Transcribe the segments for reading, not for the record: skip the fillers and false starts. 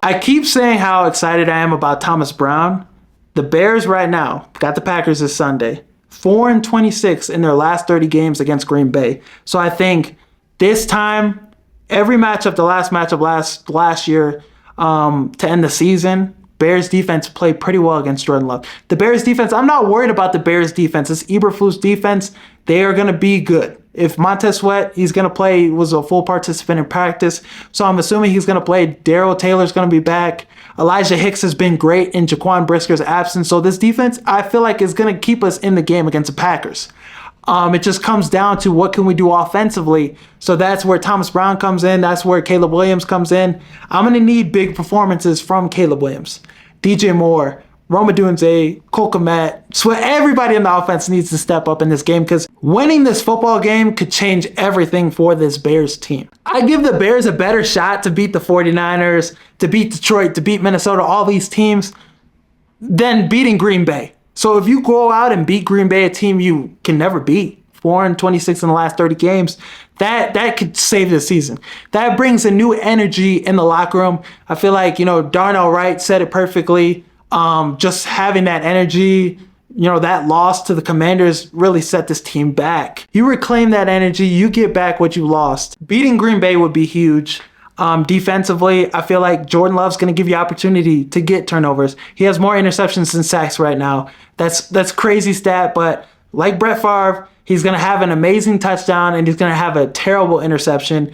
I keep saying how excited I am about Thomas Brown. The Bears right now got the Packers this Sunday. 4-26 in their last 30 games against Green Bay. So I think this time, every matchup, the last matchup last year to end the season, Bears defense played pretty well against Jordan Love. The Bears defense, I'm not worried about the Bears defense. It's Eberflus defense. They are going to be good. If Montez Sweat, he's going to play, was a full participant in practice. So I'm assuming he's going to play. Darrell Taylor's going to be back. Elijah Hicks has been great in Jaquan Brisker's absence. So this defense, I feel like, is going to keep us in the game against the Packers. It just comes down to what can we do offensively. So that's where Thomas Brown comes in. That's where Caleb Williams comes in. I'm going to need big performances from Caleb Williams, DJ Moore, Rome Odunze, Cole Kmet. So everybody in the offense needs to step up in this game because winning this football game could change everything for this Bears team. I give the Bears a better shot to beat the 49ers, to beat Detroit, to beat Minnesota, all these teams, than beating Green Bay. So if you go out and beat Green Bay, a team you can never beat, 4-26 in the last 30 games, that could save the season. That brings a new energy in the locker room. I feel like, Darnell Wright said it perfectly. Just having that energy, that loss to the Commanders really set this team back. You reclaim that energy, you get back what you lost. Beating Green Bay would be huge. Defensively, I feel like Jordan Love's going to give you opportunity to get turnovers. He has more interceptions than sacks right now. That's crazy stat, but like Brett Favre, he's going to have an amazing touchdown and he's going to have a terrible interception.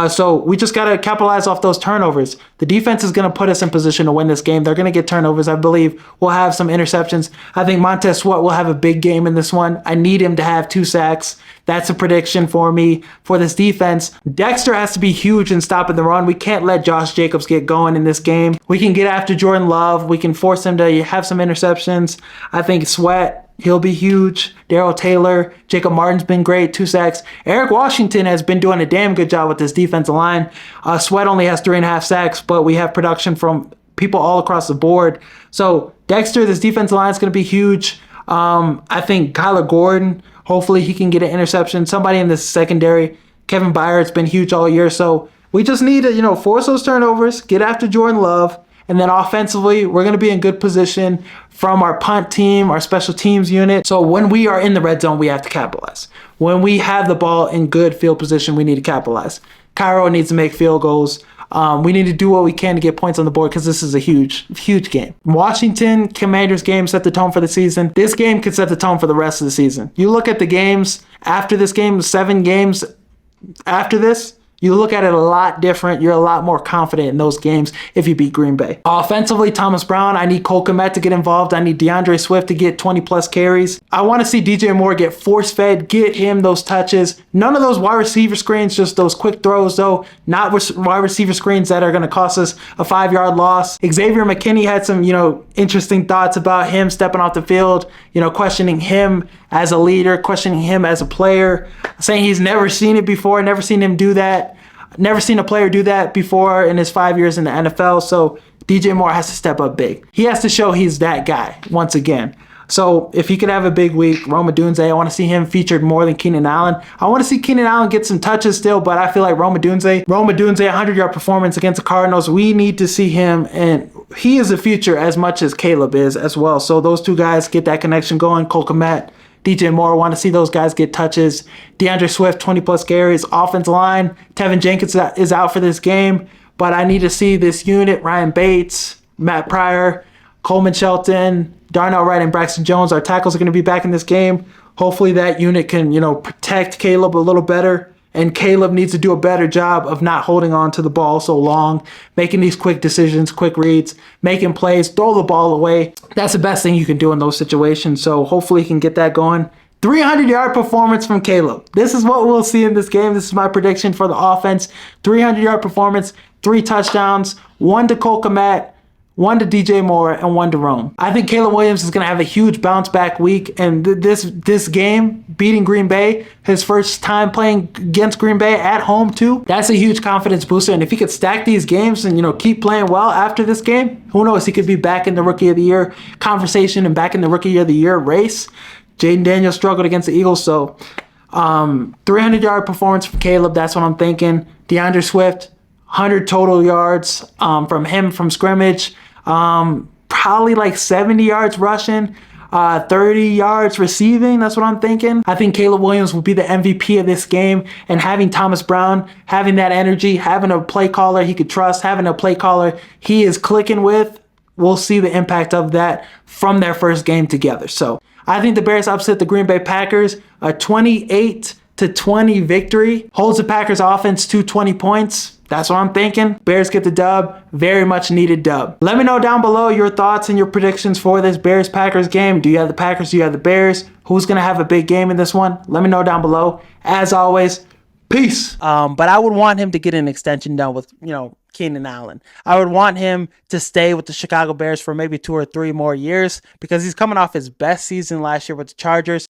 So we just got to capitalize off those turnovers. The defense is going to put us in position to win this game. They're going to get turnovers. I believe we'll have some interceptions. I think Montez Sweat will have a big game in this one. I need him to have 2 sacks. That's a prediction for me for this defense. Dexter has to be huge in stopping the run. We can't let Josh Jacobs get going in this game. We can get after Jordan Love. We can force him to have some interceptions. I think Sweat, he'll be huge. Darrell Taylor, Jacob Martin's been great, 2 sacks. Eric Washington has been doing a damn good job with this defensive line. Sweat only has 3.5 sacks, but we have production from people all across the board. So Dexter, this defensive line is going to be huge. I think Kyler Gordon, hopefully he can get an interception. Somebody in the secondary. Kevin Byard's been huge all year. So we just need to, force those turnovers, get after Jordan Love. And then offensively, we're going to be in good position from our punt team, our special teams unit. So when we are in the red zone, we have to capitalize. When we have the ball in good field position, we need to capitalize. Cairo needs to make field goals. We need to do what we can to get points on the board because this is a huge, huge game. Washington Commanders game set the tone for the season. This game could set the tone for the rest of the season. You look at the games after this game, 7 games after this, you look at it a lot different. You're a lot more confident in those games if you beat Green Bay. Offensively, Thomas Brown, I need Cole Kmet to get involved. I need DeAndre Swift to get 20-plus carries. I want to see DJ Moore get force-fed, get him those touches. None of those wide receiver screens, just those quick throws, though. Not wide receiver screens that are going to cost us a 5-yard loss. Xavier McKinney had some, interesting thoughts about him stepping off the field, questioning him as a leader, questioning him as a player, saying he's never seen it before, never seen him do that. Never seen a player do that before in his 5 years in the NFL. So DJ Moore has to step up big. He has to show he's that guy once again. So if he could have a big week, Rome Odunze, I want to see him featured more than Keenan Allen. I want to see Keenan Allen get some touches still, but I feel like Rome Odunze, 100-yard performance against the Cardinals. We need to see him, and he is a future as much as Caleb is as well. So those 2 guys get that connection going. Cole Kmet, DJ Moore, want to see those guys get touches. DeAndre Swift, 20-plus carries. Offensive line, Tevin Jenkins is out for this game, but I need to see this unit, Ryan Bates, Matt Pryor, Coleman Shelton, Darnell Wright, and Braxton Jones. Our tackles are going to be back in this game. Hopefully that unit can, protect Caleb a little better. And Caleb needs to do a better job of not holding on to the ball so long, making these quick decisions, quick reads, making plays, throw the ball away. That's the best thing you can do in those situations. So hopefully he can get that going. 300-yard performance from Caleb. This is what we'll see in this game. This is my prediction for the offense. 300-yard performance, 3 touchdowns, 1 to Cole Kmet, 1 to DJ Moore, and 1 to Rome. I think Caleb Williams is going to have a huge bounce back week. And this game, beating Green Bay, his first time playing against Green Bay at home too, that's a huge confidence booster. And if he could stack these games and, keep playing well after this game, who knows? He could be back in the Rookie of the Year conversation and back in the Rookie of the Year race. Jaden Daniels struggled against the Eagles. So 300-yard performance for Caleb. That's what I'm thinking. DeAndre Swift, 100 total yards from him from scrimmage. Probably like 70 yards rushing, 30 yards receiving. That's what I'm thinking. I think Caleb Williams will be the MVP of this game. And having Thomas Brown, having that energy, having a play caller he could trust, having a play caller he is clicking with, we'll see the impact of that from their first game together. So I think the Bears upset the Green Bay Packers. A 28-20 victory holds the Packers offense to 20 points. That's what I'm thinking. Bears get the dub. Very much needed dub. Let me know down below your thoughts and your predictions for this Bears-Packers game. Do you have the Packers? Do you have the Bears? Who's going to have a big game in this one? Let me know down below. As always, peace. But I would want him to get an extension done with, Keenan Allen. I would want him to stay with the Chicago Bears for maybe 2 or 3 more years because he's coming off his best season last year with the Chargers.